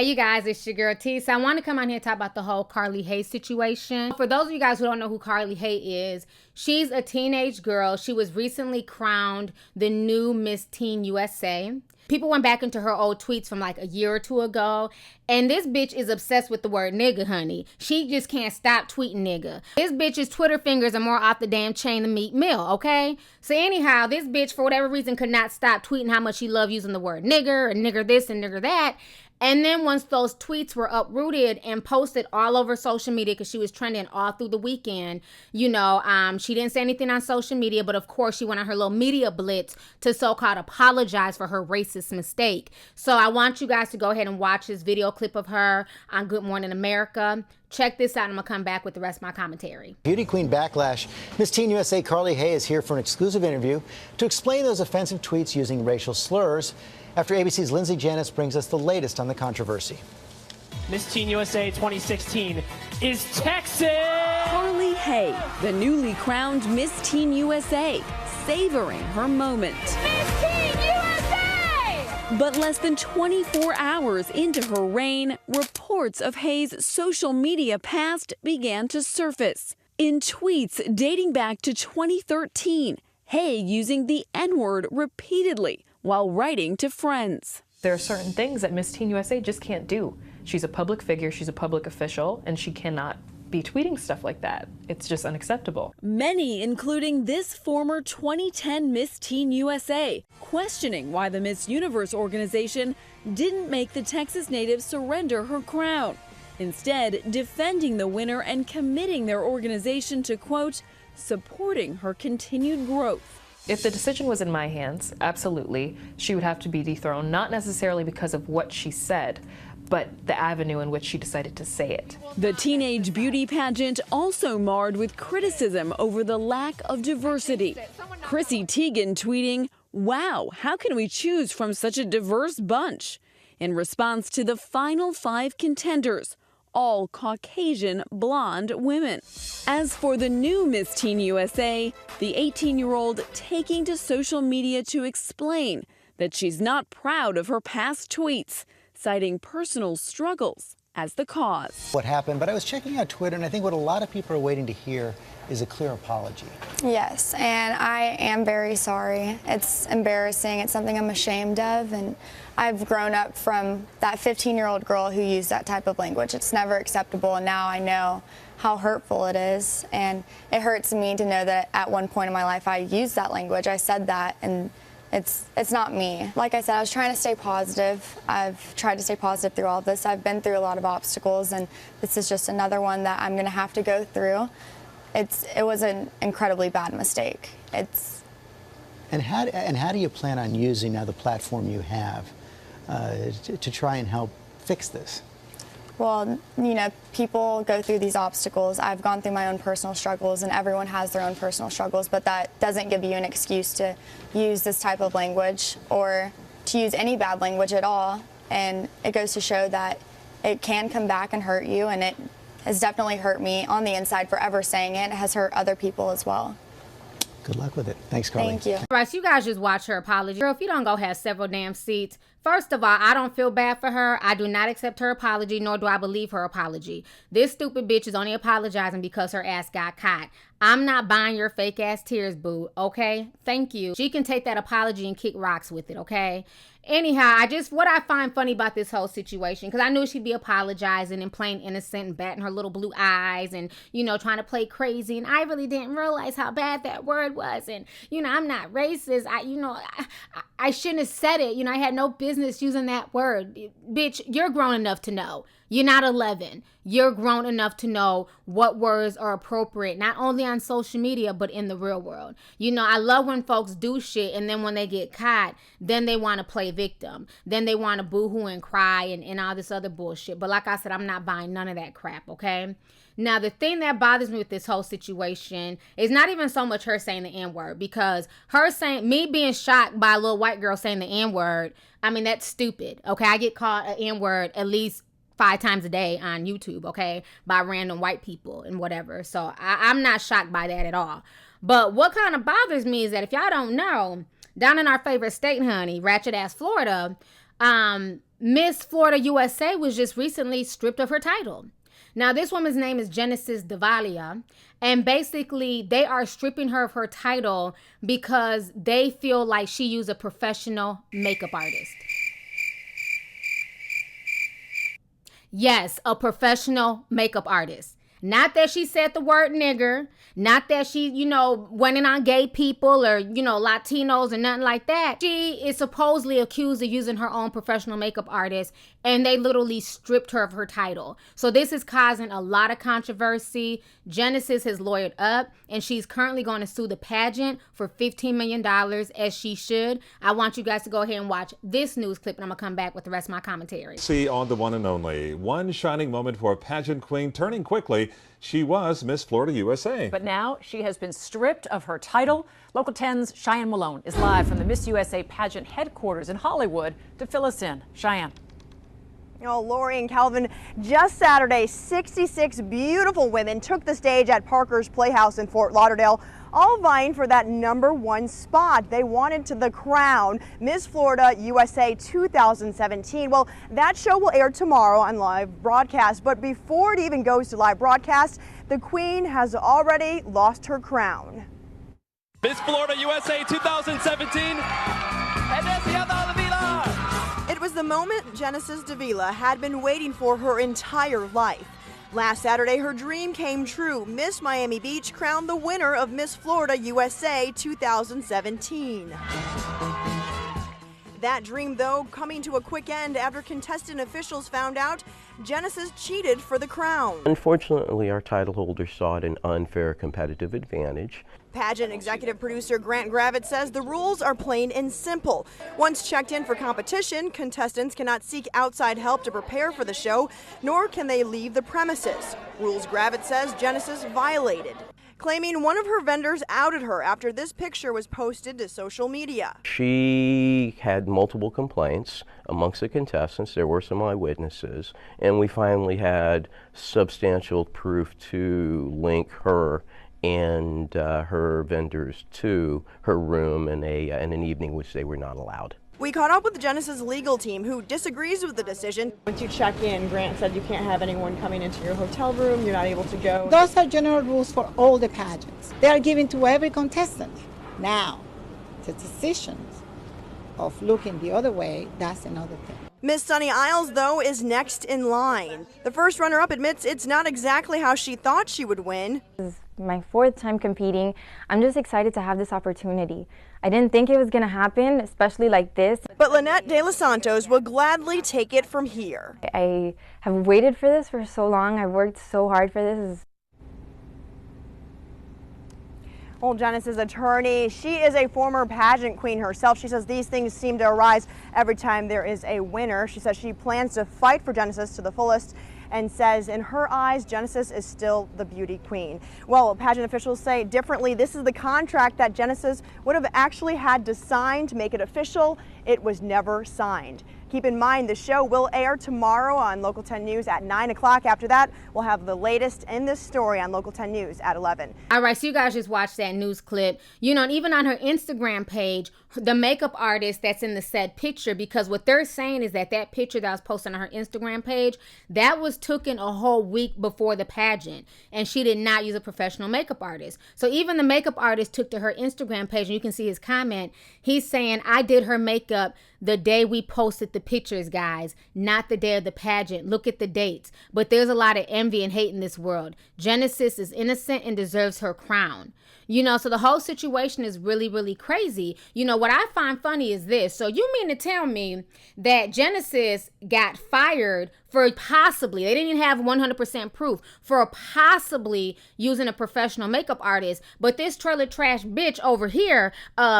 Hey you guys, it's your girl T. So I want to come on here and talk about the whole Karlie situation. For those of you guys who don't know who Karlie is, she's a teenage girl. She was recently crowned the new Miss Teen USA. People went back into her old tweets from like a year or two ago, and this bitch is obsessed with the word nigga, honey. She just can't stop tweeting nigga. This bitch's Twitter fingers are more off the damn chain than Meat Mill, okay? So anyhow, this bitch, for whatever reason, could not stop tweeting how much she loved using the word nigger and nigger this and nigger that. And then once those tweets were uprooted and posted all over social media, because she was trending all through the weekend, you know, she didn't say anything on social media, but of course she went on her little media blitz to so-called apologize for her racist mistake. So I want you guys to go ahead and watch this video clip of her on Good Morning America. Check this out, and I'm going to come back with the rest of my commentary. Beauty queen backlash. Miss Teen USA Karlie is here for an exclusive interview to explain those offensive tweets using racial slurs. After ABC's Lindsay Janis brings us the latest on the controversy. Miss Teen USA 2016 is Texas! Karlie, the newly crowned Miss Teen USA, savoring her moment. Miss Teen USA! But less than 24 hours into her reign, reports of Hayes' social media past began to surface. In tweets dating back to 2013, Hay using the N-word repeatedly while writing to friends. There are certain things that Miss Teen USA just can't do. She's a public figure, she's a public official, and she cannot be tweeting stuff like that. It's just unacceptable. Many, including this former 2010 Miss Teen USA, questioning why the Miss Universe organization didn't make the Texas native surrender her crown. Instead, defending the winner and committing their organization to, quote, supporting her continued growth. If the decision was in my hands, absolutely, she would have to be dethroned, not necessarily because of what she said, but the avenue in which she decided to say it. The teenage beauty pageant also marred with criticism over the lack of diversity. Chrissy Teigen tweeting, "Wow, how can we choose from such a diverse bunch?" in response to the final 5 contenders, all Caucasian blonde women. As for the new Miss Teen USA, the 18-year-old taking to social media to explain that she's not proud of her past tweets, citing personal struggles as the cause. What happened, but I was checking out Twitter, and I think what a lot of people are waiting to hear is a clear apology. Yes, and I am very sorry. It's embarrassing. It's something I'm ashamed of, and I've grown up from that 15-year-old girl who used that type of language. It's never acceptable, and now I know how hurtful it is, and it hurts me to know that at one point in my life I used that language. I said that, and it's not me. Like I said, I was trying to stay positive. I've tried to stay positive through all of this. I've been through a lot of obstacles, and this is just another one that I'm going to have to go through. It was an incredibly bad mistake. And how do you plan on using now the platform you have to try and help fix this? Well, you know, people go through these obstacles. I've gone through my own personal struggles, and everyone has their own personal struggles, but that doesn't give you an excuse to use this type of language or to use any bad language at all. And it goes to show that it can come back and hurt you, and it has definitely hurt me on the inside forever saying it. It has hurt other people as well. Good luck with it. Thanks, Karlie. Thank you. All right, so you guys just watch her apology. Girl, if you don't go have several damn seats, first of all, I don't feel bad for her. I do not accept her apology, nor do I believe her apology. This stupid bitch is only apologizing because her ass got caught. I'm not buying your fake ass tears, boo, okay? Thank you. She can take that apology and kick rocks with it, okay? Anyhow, what I find funny about this whole situation, because I knew she'd be apologizing and playing innocent and batting her little blue eyes and, you know, trying to play crazy. And I really didn't realize how bad that word was. And, you know, I'm not racist. I shouldn't have said it. You know, I had no business using that word. Bitch, you're grown enough to know. You're not 11. You're grown enough to know what words are appropriate, not only on social media, but in the real world. You know, I love when folks do shit, and then when they get caught, then they want to play victim. Then they want to boo-hoo and cry and all this other bullshit. But like I said, I'm not buying none of that crap, okay? Now, the thing that bothers me with this whole situation is not even so much her saying the N-word, because me being shocked by a little white girl saying the N-word, I mean, that's stupid, okay? I get called an N-word at least 5 times a day on YouTube, okay, by random white people and whatever. So I'm not shocked by that at all. But what kind of bothers me is that if y'all don't know, down in our favorite state, honey, ratchet ass Florida, Miss Florida USA was just recently stripped of her title. Now, this woman's name is Genesis Devalia, and basically they are stripping her of her title because they feel like she used a professional makeup artist. Yes, a professional makeup artist. Not that she said the word nigger, not that she, went in on gay people or, Latinos or nothing like that. She is supposedly accused of using her own professional makeup artist, and they literally stripped her of her title. So this is causing a lot of controversy. Genesis has lawyered up, and she's currently going to sue the pageant for $15 million, as she should. I want you guys to go ahead and watch this news clip, and I'm going to come back with the rest of my commentary. See on the one and only. One shining moment for pageant queen turning quickly. She was Miss Florida USA. But now she has been stripped of her title. Local 10's Cheyenne Malone is live from the Miss USA pageant headquarters in Hollywood to fill us in. Cheyenne. Oh, Lori and Calvin, just Saturday, 66 beautiful women took the stage at Parker's Playhouse in Fort Lauderdale, all vying for that #1 spot. They wanted to the crown Miss Florida USA 2017. Well, that show will air tomorrow on live broadcast, but before it even goes to live broadcast, the queen has already lost her crown. Miss Florida USA 2017. It was the moment Genesis Davila had been waiting for her entire life. Last Saturday, her dream came true. Miss Miami Beach crowned the winner of Miss Florida USA 2017. That dream, though, coming to a quick end after contestant officials found out Genesis cheated for the crown. Unfortunately, our title holder sought an unfair competitive advantage. Pageant executive producer Grant Gravett says the rules are plain and simple. Once checked in for competition, contestants cannot seek outside help to prepare for the show, nor can they leave the premises. Rules Gravett says Genesis violated, claiming one of her vendors outed her after this picture was posted to social media. She had multiple complaints amongst the contestants. There were some eyewitnesses, and we finally had substantial proof to link her and her vendors to her room in an evening which they were not allowed. We caught up with Genesis' legal team, who disagrees with the decision. Once you check in, Grant said you can't have anyone coming into your hotel room. You're not able to go. Those are general rules for all the pageants. They are given to every contestant. Now, the decisions of looking the other way, that's another thing. Miss Sunny Isles, though, is next in line. The first runner-up admits it's not exactly how she thought she would win. This is my 4th time competing. I'm just excited to have this opportunity. I didn't think it was going to happen, especially like this. But Lynette De Los Santos will gladly take it from here. I have waited for this for so long. I've worked so hard for this. Well, Genesis' attorney, she is a former pageant queen herself. She says these things seem to arise every time there is a winner. She says she plans to fight for Genesis to the fullest and says in her eyes, Genesis is still the beauty queen. Well, pageant officials say differently. This is the contract that Genesis would have actually had to sign to make it official. It was never signed. Keep in mind, the show will air tomorrow on Local 10 News at 9 o'clock. After that, we'll have the latest in this story on Local 10 News at 11. All right, so you guys just watched that news clip. And even on her Instagram page, the makeup artist that's in the said picture, because what they're saying is that picture that was posted on her Instagram page, that was taken a whole week before the pageant, and she did not use a professional makeup artist. So even the makeup artist took to her Instagram page, and you can see his comment. He's saying, I did her makeup the day we posted the pictures, guys, not the day of the pageant. Look at the dates. But there's a lot of envy and hate in this world. Genesis is innocent and deserves her crown. So the whole situation is really, really crazy. What I find funny is this. So you mean to tell me that Genesis got fired for possibly, they didn't even have 100% proof, for possibly using a professional makeup artist, but this trailer trash bitch over here,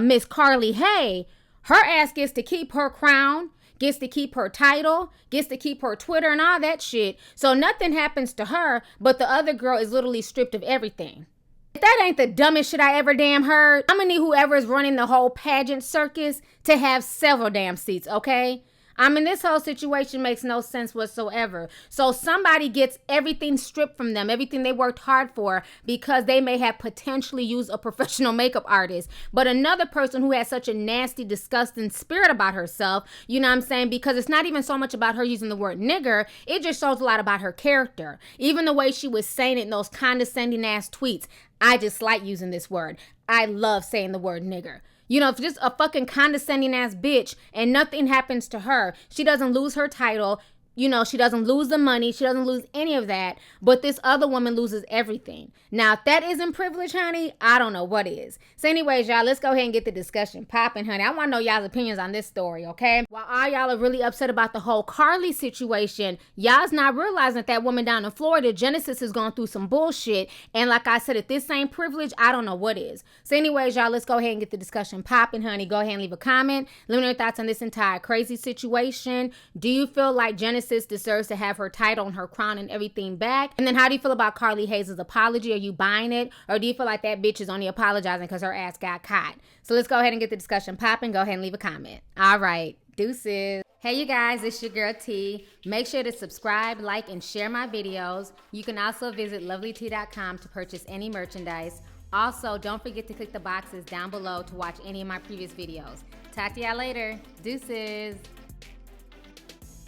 Miss Karlie Hay, her ass gets to keep her crown, gets to keep her title, gets to keep her Twitter and all that shit. So nothing happens to her, but the other girl is literally stripped of everything. If that ain't the dumbest shit I ever damn heard, I'm gonna need whoever is running the whole pageant circus to have several damn seats, okay? I mean, this whole situation makes no sense whatsoever. So somebody gets everything stripped from them, everything they worked hard for, because they may have potentially used a professional makeup artist. But another person who has such a nasty, disgusting spirit about herself, you know what I'm saying? Because it's not even so much about her using the word nigger. It just shows a lot about her character. Even the way she was saying it in those condescending ass tweets. I just like using this word. I love saying the word nigger. You know, if just a fucking condescending ass bitch and nothing happens to her, she doesn't lose her title, you know, she doesn't lose the money, she doesn't lose any of that, but this other woman loses everything. Now, if that isn't privilege, honey, I don't know what is. So anyways, y'all, let's go ahead and get the discussion popping, honey. I want to know y'all's opinions on this story, okay? While all y'all are really upset about the whole Karlie situation, y'all's not realizing that that woman down in Florida, Genesis, is going through some bullshit. And like I said, if this ain't privilege, I don't know what is. So anyways, y'all, let's go ahead and get the discussion popping, honey. Go ahead and leave a comment. Let me know your thoughts on this entire crazy situation. Do you feel like Genesis deserves to have her title and her crown and everything back? And then how do you feel about Karlie Hayes' apology? Are you buying it? Or do you feel like that bitch is only apologizing because her ass got caught? So let's go ahead and get the discussion popping. Go ahead and leave a comment. All right. Deuces. Hey you guys, it's your girl T. Make sure to subscribe, like, and share my videos. You can also visit Lovelyti.com to purchase any merchandise. Also, don't forget to click the boxes down below to watch any of my previous videos. Talk to y'all later. Deuces.